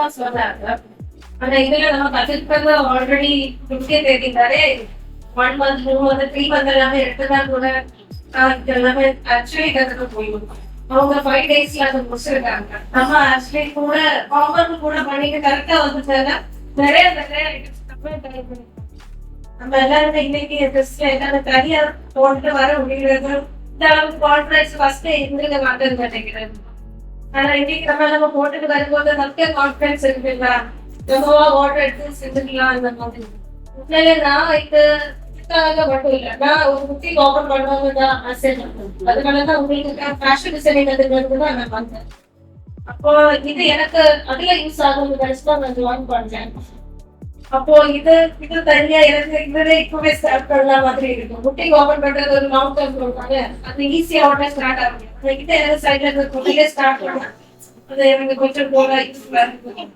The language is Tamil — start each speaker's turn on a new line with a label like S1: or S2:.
S1: தான் சொன்னாங்க. ஆனா இதுல நம்ம கத்துக்கிட்டது already 15th எழுதிட்டாலே 1 month 2 month 3 month எல்லாமே எடுத்ததா கூட இது எல்லாமே ஆக்சுவலி கத்துக்க போயிடும். அவங்க 5 daysல அதை முடிச்சிருக்காங்க. நம்ம ஆக்சுவலி கூட ஹோம்ஒர்க் கூட பண்ணிட்டு கரெக்டா வந்துட்டாங்க. நிறைய நிறைய ஐட்டம்ஸ் நம்ம ட்ரை பண்ணிருக்கோம். நம்ம எல்லாருமே இன்னைக்கு டெஸ்ட்ல எல்லாமே தனியா போட்டு வர முடியறது இந்த அளவுக்கு கான்ஃபிடன்ஸ் ஃபர்ஸ்ட் இருந்துக்க மாட்டேங்கிறது. ஆனா இன்னைக்கு நம்ம போட்டுட்டு வரும்போது நமக்கே கான்ஃபிடன்ஸ் இருக்குங்களா, எவ்வளவா வாட்டர் எடுத்து செஞ்சுக்கலாம் இந்த மாதிரி. உண்மையிலே நான் இதுக்காக மட்டும் இல்லை, நான் ஒரு புத்தி ஓபன் பண்ணுவாங்க தான் ஆசை. அதனாலதான் உங்களுக்கு ஃபேஷன் டிசைனிங் கத்துக்கிறது தான் நான் வந்தேன். அப்போ இது எனக்கு அதுல யூஸ் ஆகும் தான் நான் ஜாயின் பண்ணேன். அப்போ இது இது தனியா எனக்கு இதுல இப்பவே ஸ்டார்ட் பண்ண மாதிரி இருக்கும். புட்டிக் ஓபன் பண்றது ஒரு லாங் டர்ம் சொல்றாங்க, அது ஈஸியா உடனே ஸ்டார்ட் ஆகும். கிட்ட எனக்கு சைட்ல இருந்து முதல்ல ஸ்டார்ட் பண்ணேன். அது எனக்கு கொஞ்சம் போல யூஸ்ஃபுல்லா இருக்கு.